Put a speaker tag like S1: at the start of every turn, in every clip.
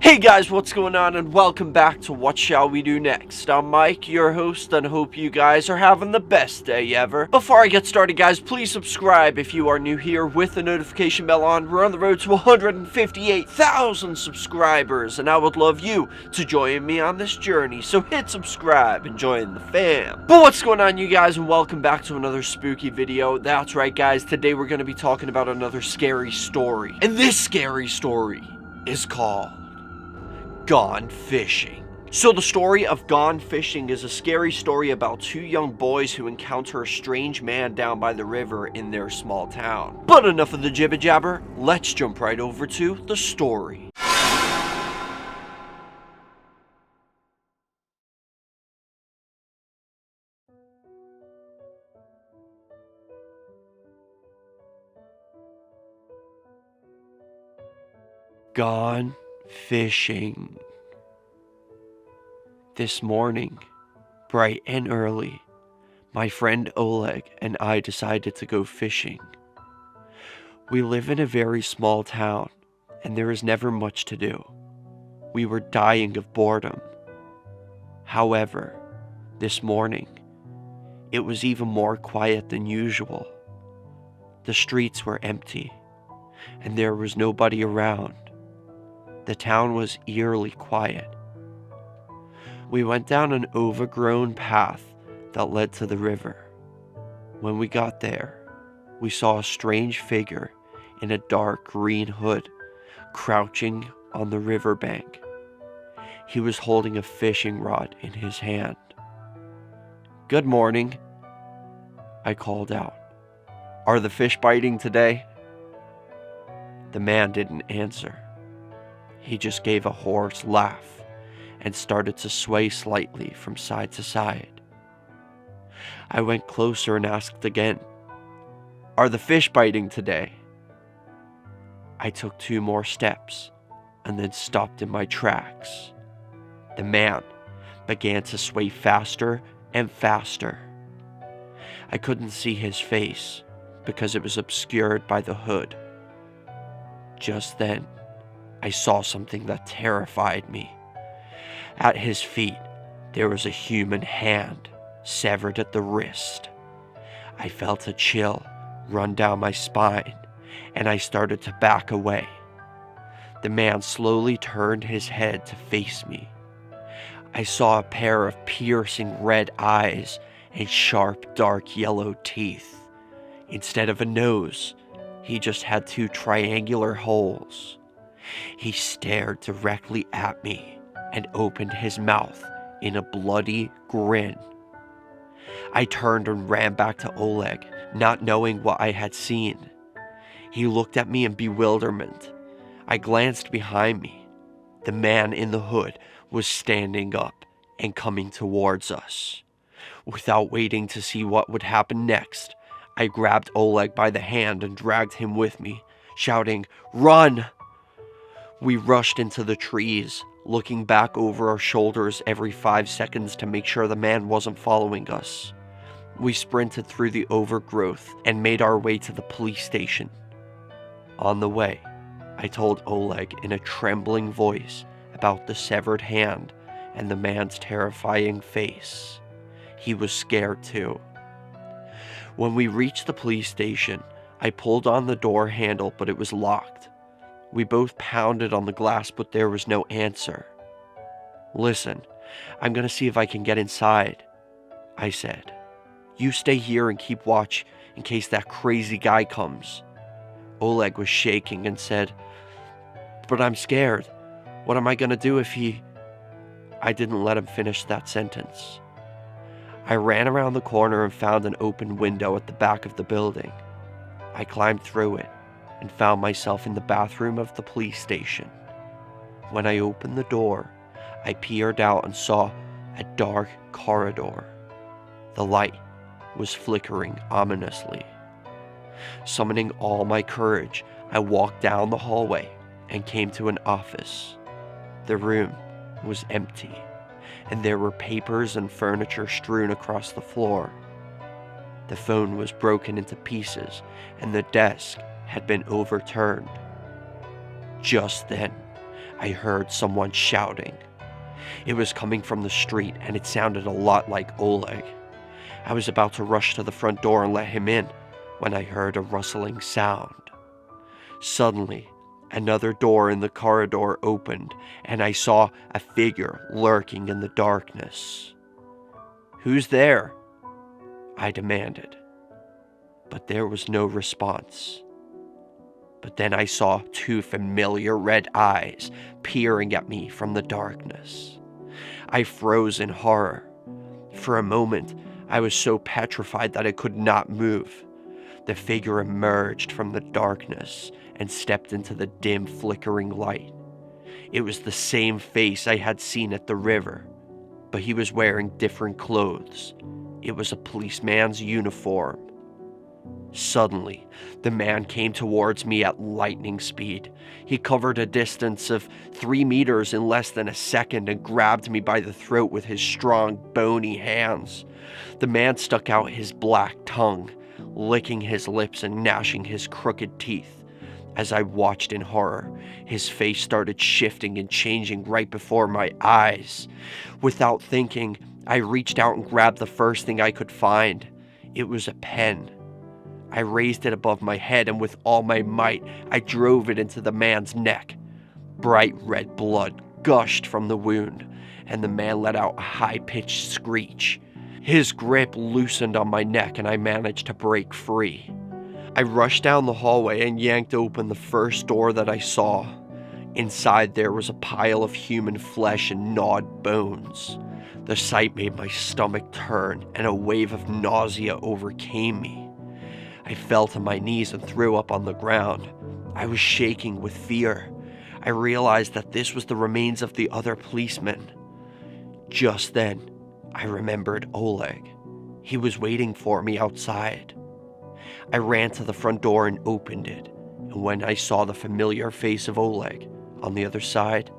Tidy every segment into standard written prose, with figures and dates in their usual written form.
S1: Hey guys, what's going on, and welcome back to What Shall We Do Next. I'm Mike, your host, and hope you guys are having the best day ever. Before I get started, guys, please subscribe if you are new here with the notification bell on. We're on the road to 158,000 subscribers, and I would love you to join me on this journey, so hit subscribe and join the fam. But what's going on, you guys, and welcome back to another spooky video. That's right, guys, today we're going to be talking about another scary story, and this scary story is called Gone Fishing. So the story of Gone Fishing is a scary story about two young boys who encounter a strange man down by the river in their small town. But enough of the jibber jabber, let's jump right over to the story. Gone fishing. This morning, bright and early, my friend Oleg and I decided to go fishing. We live in a very small town, and there is never much to do. We were dying of boredom. However, this morning, it was even more quiet than usual. The streets were empty, and there was nobody around. The town was eerily quiet. We went down an overgrown path that led to the river. When we got there, we saw a strange figure in a dark green hood crouching on the riverbank. He was holding a fishing rod in his hand. "Good morning," I called out. "Are the fish biting today?" The man didn't answer. He just gave a hoarse laugh and started to sway slightly from side to side. I went closer and asked again, "Are the fish biting today?" I took 2 more steps and then stopped in my tracks. The man began to sway faster and faster. I couldn't see his face because it was obscured by the hood. Just then, I saw something that terrified me. At his feet, there was a human hand, severed at the wrist. I felt a chill run down my spine, and I started to back away. The man slowly turned his head to face me. I saw a pair of piercing red eyes and sharp dark yellow teeth. Instead of a nose, he just had 2 triangular holes. He stared directly at me and opened his mouth in a bloody grin. I turned and ran back to Oleg, not knowing what I had seen. He looked at me in bewilderment. I glanced behind me. The man in the hood was standing up and coming towards us. Without waiting to see what would happen next, I grabbed Oleg by the hand and dragged him with me, shouting, "Run!" We rushed into the trees, looking back over our shoulders every 5 seconds to make sure the man wasn't following us. We sprinted through the overgrowth and made our way to the police station. On the way, I told Oleg in a trembling voice about the severed hand and the man's terrifying face. He was scared too. When we reached the police station, I pulled on the door handle, but it was locked. We both pounded on the glass, but there was no answer. "Listen, I'm gonna see if I can get inside," I said. "You stay here and keep watch in case that crazy guy comes." Oleg was shaking and said, "But I'm scared. What am I gonna do if he..." I didn't let him finish that sentence. I ran around the corner and found an open window at the back of the building. I climbed through it and found myself in the bathroom of the police station. When I opened the door, I peered out and saw a dark corridor. The light was flickering ominously. Summoning all my courage, I walked down the hallway and came to an office. The room was empty, and there were papers and furniture strewn across the floor. The phone was broken into pieces, and the desk had been overturned. Just then, I heard someone shouting. It was coming from the street, and it sounded a lot like Oleg. I was about to rush to the front door and let him in when I heard a rustling sound. Suddenly, another door in the corridor opened, and I saw a figure lurking in the darkness. "Who's there?" I demanded, but there was no response. But then I saw two familiar red eyes peering at me from the darkness. I froze in horror. For a moment, I was so petrified that I could not move. The figure emerged from the darkness and stepped into the dim, flickering light. It was the same face I had seen at the river, but he was wearing different clothes. It was a policeman's uniform. Suddenly, the man came towards me at lightning speed. He covered a distance of 3 meters in less than a second and grabbed me by the throat with his strong, bony hands. The man stuck out his black tongue, licking his lips and gnashing his crooked teeth. As I watched in horror, his face started shifting and changing right before my eyes. Without thinking, I reached out and grabbed the first thing I could find. It was a pen. I raised it above my head, and with all my might, I drove it into the man's neck. Bright red blood gushed from the wound, and the man let out a high-pitched screech. His grip loosened on my neck, and I managed to break free. I rushed down the hallway and yanked open the first door that I saw. Inside there was a pile of human flesh and gnawed bones. The sight made my stomach turn, and a wave of nausea overcame me. I fell to my knees and threw up on the ground. I was shaking with fear. I realized that this was the remains of the other policemen. Just then, I remembered Oleg. He was waiting for me outside. I ran to the front door and opened it, and when I saw the familiar face of Oleg on the other side,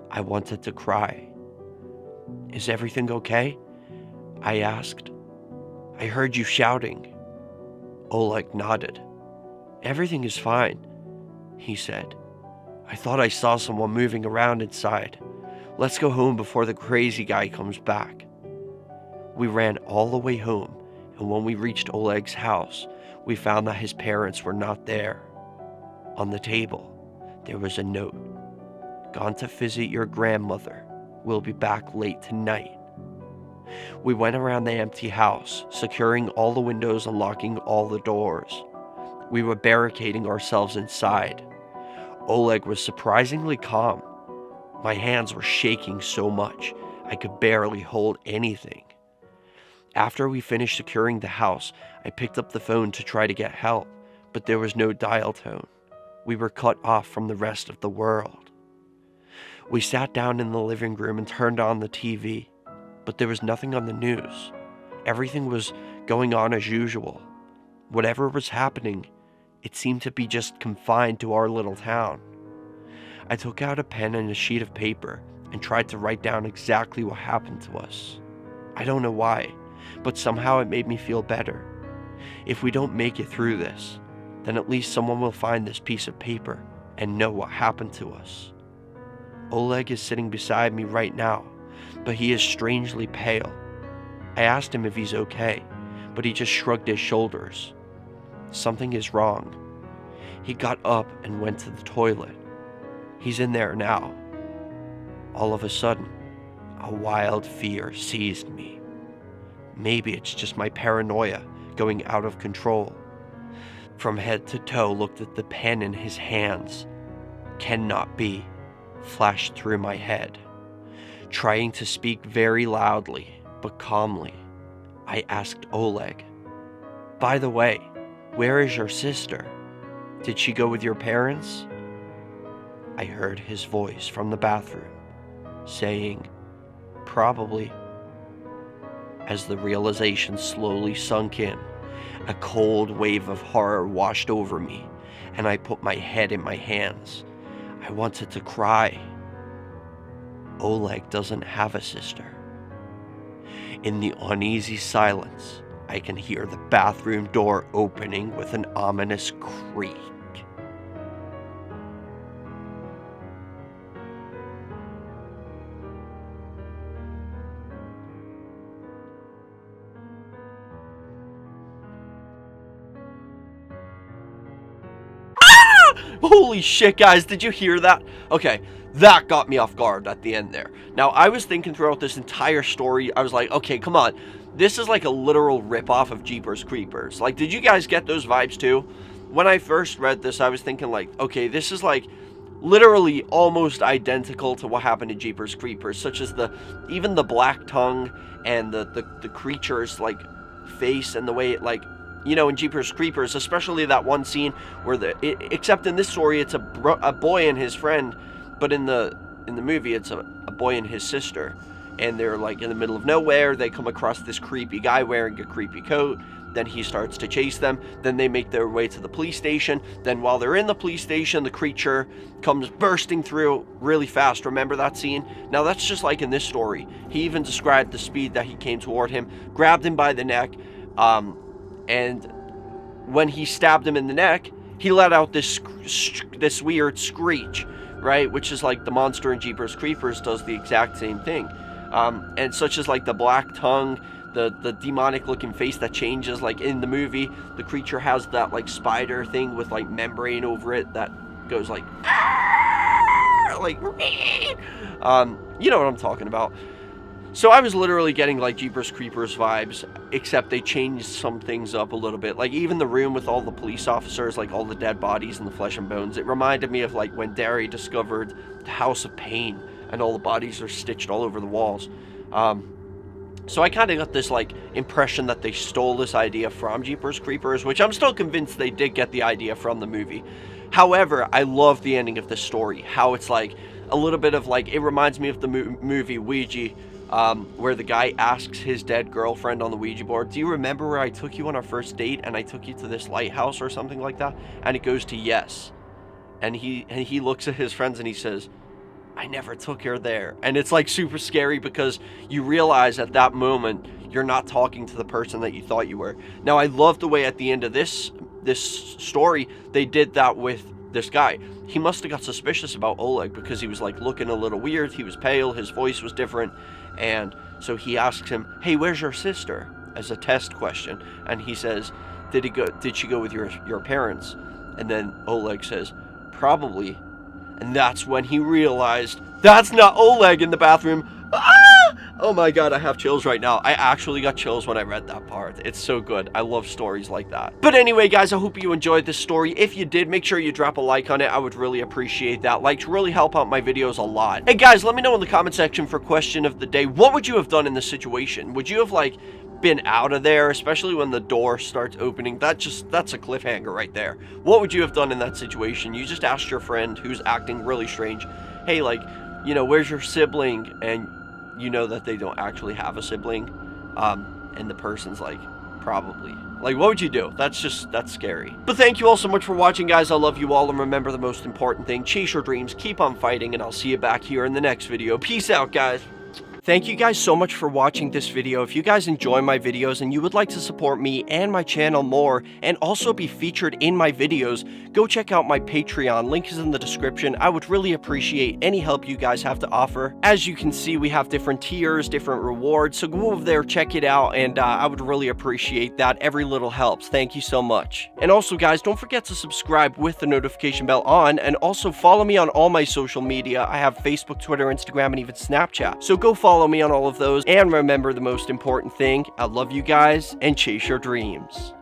S1: I wanted to cry. "Is everything okay?" I asked. "I heard you shouting." Oleg nodded. "Everything is fine," he said. "I thought I saw someone moving around inside. Let's go home before the crazy guy comes back." We ran all the way home, and when we reached Oleg's house, we found that his parents were not there. On the table, there was a note. "Gone to visit your grandmother. Will be back late tonight." We went around the empty house, securing all the windows and locking all the doors. We were barricading ourselves inside. Oleg was surprisingly calm. My hands were shaking so much, I could barely hold anything. After we finished securing the house, I picked up the phone to try to get help, but there was no dial tone. We were cut off from the rest of the world. We sat down in the living room and turned on the TV. But there was nothing on the news. Everything was going on as usual. Whatever was happening, it seemed to be just confined to our little town. I took out a pen and a sheet of paper and tried to write down exactly what happened to us. I don't know why, but somehow it made me feel better. If we don't make it through this, then at least someone will find this piece of paper and know what happened to us. Oleg is sitting beside me right now, but he is strangely pale. I asked him if he's okay, but he just shrugged his shoulders. Something is wrong. He got up and went to the toilet. He's in there now. All of a sudden, a wild fear seized me. Maybe it's just my paranoia going out of control. From head to toe, looked at the pen in his hands. "Cannot be," flashed through my head. Trying to speak very loudly, but calmly, I asked Oleg, "By the way, where is your sister? Did she go with your parents?" I heard his voice from the bathroom, saying, "Probably." As the realization slowly sunk in, a cold wave of horror washed over me, and I put my head in my hands. I wanted to cry. Oleg doesn't have a sister. In the uneasy silence, I can hear the bathroom door opening with an ominous creak. Holy shit, guys, did you hear that? Okay, that got me off guard at the end there. Now, I was thinking throughout this entire story, I was like, okay, come on. This is like a literal ripoff of Jeepers Creepers. Like, did you guys get those vibes too? When I first read this, I was thinking like, okay, this is like literally almost identical to what happened in Jeepers Creepers, such as even the black tongue and the creature's like face and the way it, like, you know, in Jeepers Creepers, especially that one scene where except in this story it's a boy and his friend, but in the movie it's a boy and his sister, and they're like in the middle of nowhere. They come across this creepy guy wearing a creepy coat. Then he starts to chase them. Then they make their way to the police station. Then while they're in the police station, the creature comes bursting through really fast. Remember that scene? Now that's just like in this story. He even described the speed that he came toward him, grabbed him by the neck, and when he stabbed him in the neck, he let out this weird screech, right? Which is like the monster in Jeepers Creepers does the exact same thing. And such as like the black tongue, the demonic looking face that changes, like in the movie, the creature has that like spider thing with like membrane over it that goes like, like, you know what I'm talking about. So I was literally getting like Jeepers Creepers vibes, except they changed some things up a little bit. Like even the room with all the police officers, like all the dead bodies and the flesh and bones, it reminded me of like when Derry discovered the House of Pain and all the bodies are stitched all over the walls. So I kind of got this like impression that they stole this idea from Jeepers Creepers, which I'm still convinced they did get the idea from the movie. However, I love the ending of this story, how it's like a little bit of like, it reminds me of the movie Ouija, where the guy asks his dead girlfriend on the Ouija board, do you remember where I took you on our first date and I took you to this lighthouse or something like that? And it goes to yes. And he looks at his friends and he says, I never took her there. And it's like super scary because you realize at that moment you're not talking to the person that you thought you were. Now I love the way at the end of this story they did that with this guy. He must have got suspicious about Oleg because he was like looking a little weird. He was pale, his voice was different, and so he asks him, hey, where's your sister, as a test question. And he says, did she go with your parents? And then Oleg says, probably. And that's when he realized that's not Oleg in the bathroom. Ah! Oh my god, I have chills right now. I actually got chills when I read that part. It's so good. I love stories like that. But anyway, guys, I hope you enjoyed this story. If you did, make sure you drop a like on it. I would really appreciate that. Likes really help out my videos a lot. Hey guys, let me know in the comment section for question of the day. What would you have done in this situation? Would you have like been out of there, especially when the door starts opening? That's a cliffhanger right there. What would you have done in that situation? You just asked your friend who's acting really strange, hey, like, you know, where's your sibling? And you know that they don't actually have a sibling, and the person's like, probably. Like, what would you do? That's scary. But thank you all so much for watching, guys. I love you all, and remember the most important thing, chase your dreams, keep on fighting, and I'll see you back here in the next video. Peace out, guys. Thank you guys so much for watching this video. If you guys enjoy my videos and you would like to support me and my channel more and also be featured in my videos, go check out my Patreon. Link is in the description. I would really appreciate any help you guys have to offer. As you can see, we have different tiers, different rewards, so go over there, check it out, and I would really appreciate that. Every little helps. Thank you so much. And also, guys, don't forget to subscribe with the notification bell on, and also follow me on all my social media. I have Facebook, Twitter, Instagram, and even Snapchat. So go follow me on all of those, and remember the most important thing, I love you guys, and chase your dreams.